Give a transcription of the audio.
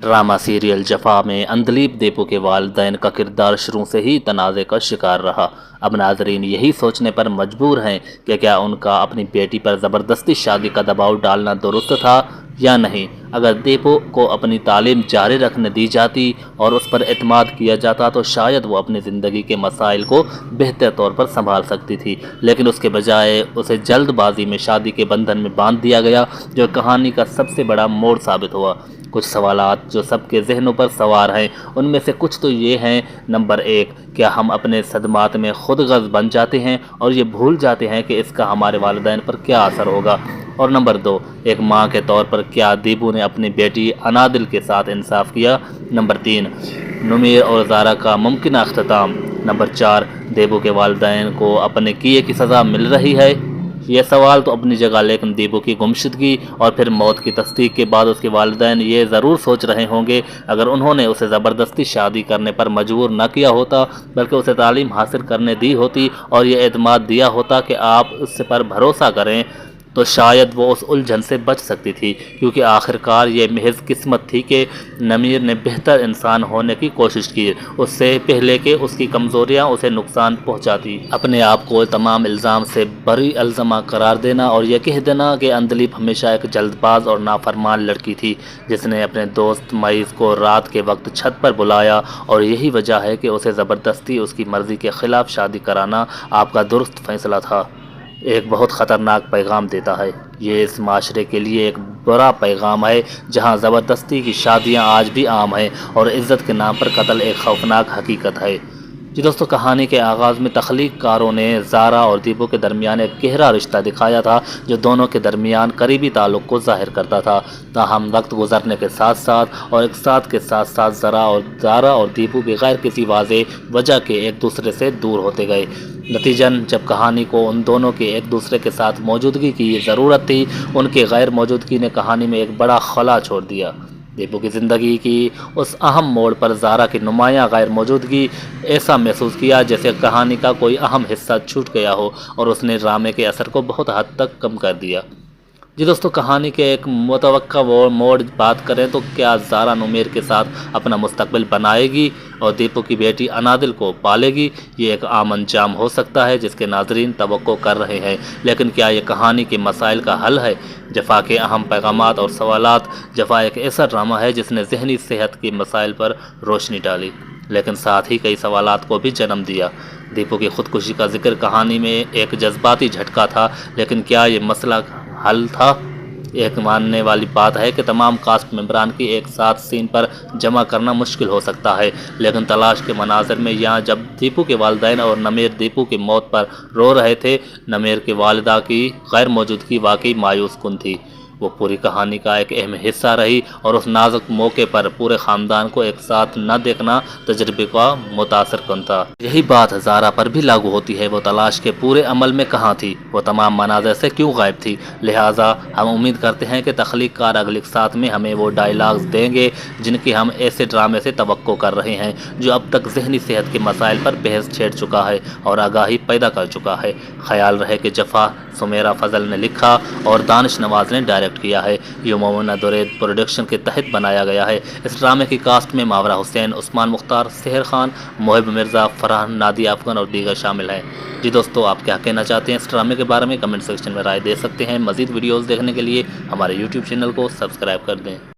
Drama serial जफ़ा में अंधलीप दीपू के वालिदैन का किरदार शुरू से ही तनाज़े का शिकार रहा। अब नाजरीन यही सोचने पर मजबूर हैं कि क्या उनका अपनी बेटी पर ज़बरदस्ती शादी का दबाव डालना दुरुस्त था या नहीं। अगर दीपू को अपनी तालीम जारी रखने दी जाती और उस पर एतमाद किया जाता तो शायद वो अपनी ज़िंदगी के मसाइल को बेहतर तौर पर संभाल सकती थी, लेकिन उसके बजाय उसे जल्दबाजी में शादी के बंधन में बांध दिया गया, जो कहानी का सबसे बड़ा मोड़ साबित हुआ। कुछ सवालात जो सबके जहनों पर सवार हैं, उनमें से कुछ तो ये हैं। नंबर 1, क्या हम अपने सदमात में खुद गज़ बन जाते हैं और ये भूल जाते हैं कि इसका हमारे वालिदैन पर क्या असर होगा। और नंबर 2, एक माँ के तौर पर क्या दीपू ने अपनी बेटी अनादिल के साथ इंसाफ किया। नंबर 3, नुमेर और ज़ारा का मुमकिन अख्ताम। नंबर 4, दीपू के वालिदैन को अपने किए की सज़ा मिल रही है। ये सवाल तो अपनी जगह, लेकिन दीपू की गुमशुदगी और फिर मौत की तस्दीक के बाद उसके वालिदैन ये ज़रूर सोच रहे होंगे, अगर उन्होंने उसे ज़बरदस्ती शादी करने पर मजबूर न किया होता बल्कि उसे तालीम हासिल करने दी होती और ये एतमाद दिया होता कि आप उस पर भरोसा करें, तो शायद वो उस उलझन से बच सकती थी। क्योंकि आखिरकार ये महज किस्मत थी कि नमीर ने बेहतर इंसान होने की कोशिश की, उससे पहले कि उसकी कमज़ोरियाँ उसे नुकसान पहुंचाती। अपने आप को तमाम इल्ज़ाम से बरी अल्ज़मा करार देना और यह कह देना कि अंधलीप हमेशा एक जल्दबाज और नाफरमान लड़की थी जिसने अपने दोस्त मईज़ को रात के वक्त छत पर बुलाया और यही वजह है कि उसे ज़बरदस्ती उसकी मर्ज़ी के ख़िलाफ़ शादी कराना आपका दुरुस्त फ़ैसला था, एक बहुत ख़तरनाक पैगाम देता है। ये इस माशरे के लिए एक बुरा पैगाम है जहाँ ज़बरदस्ती की शादियाँ आज भी आम हैं और इज़्ज़त के नाम पर कत्ल एक खौफनाक हकीकत है। जी दोस्तों, कहानी के आगाज़ में तख्लीक कारों ने ज़ारा और दीपू के दरमियान एक गहरा रिश्ता दिखाया था जो दोनों के दरमियान करीबी ताल्लुक़ को ज़ाहिर करता था। ताहम वक्त गुजरने के साथ साथ और एक साथ के साथ साथ ज़ारा और दीपू बगैर किसी वाज़ेह वजह के एक दूसरे से दूर होते गए। नतीजन जब कहानी को उन दोनों के एक दूसरे के साथ मौजूदगी की ज़रूरत थी, उनकी गैर मौजूदगी ने कहानी में एक बड़ा खला छोड़ दिया। दीपू की ज़िंदगी की उस अहम मोड़ पर ज़ारा की नुमायाँ गैर मौजूदगी ऐसा महसूस किया जैसे कहानी का कोई अहम हिस्सा छूट गया हो और उसने ड्रामे के असर को बहुत हद तक कम कर दिया। जी दोस्तों, कहानी के एक मुतवक्का मोड़ बात करें तो क्या ज़ारा नुमेर के साथ अपना मुस्तकबिल बनाएगी और दीपू की बेटी अनादिल को पालेगी। ये एक आम अंजाम हो सकता है जिसके नाजरीन तवक्को कर रहे हैं, लेकिन क्या ये कहानी के मसाइल का हल है। जफ़ा के अहम पैगामात और सवालात। जफ़ा एक ऐसा ड्रामा है जिसने जहनी सेहत के मसाइल पर रोशनी डाली, लेकिन साथ ही कई सवालात को भी जन्म दिया। दीपू की खुदकुशी का जिक्र कहानी में एक जज्बाती झटका था, लेकिन क्या ये मसला हल था। एक मानने वाली बात है कि तमाम कास्ट मेंबरान की एक साथ सीन पर जमा करना मुश्किल हो सकता है, लेकिन तलाश के मनाज़र में यहाँ जब दीपू के वालिदैन और नमीर दीपू की मौत पर रो रहे थे, नमीर की वालिदा की गैर मौजूदगी वाकई मायूस कुन थी। वो पूरी कहानी का एक अहम हिस्सा रही और उस नाजुक मौके पर पूरे ख़ानदान को एक साथ न देखना तजर्बे का मुतासर कन था। यही बात ज़ारा पर भी लागू होती है। वो तलाश के पूरे अमल में कहाँ थी, वो तमाम मनाज़र से क्यों गायब थी। लिहाजा हम उम्मीद करते हैं कि तख्लीक कार अगले साथ में हमें वो डायलॉग्स देंगे जिनकी हम ऐसे ड्रामे से तवक्को कर रहे हैं जो अब तक जहनी सेहत के मसाइल पर बहस छेड़ चुका है और आगाही पैदा कर चुका है। ख्याल रहे कि जफ़ा सुमेरा फजल ने लिखा और दानिश नवाज ने डायरेक्ट किया है। ये मोमिना दुरैद प्रोडक्शन के तहत बनाया गया है। इस ड्रामे की कास्ट में मावरा हुसैन, उस्मान मुख्तार, सेहर खान, मोहिब मिर्ज़ा, फरहान, नादिया अफगन और दीगर शामिल हैं। जी दोस्तों, आप क्या कहना चाहते हैं इस ड्रामे के बारे में कमेंट सेक्शन में राय दे सकते हैं। मज़ीद वीडियोज़ देखने के लिए हमारे यूट्यूब चैनल को सब्सक्राइब कर दें।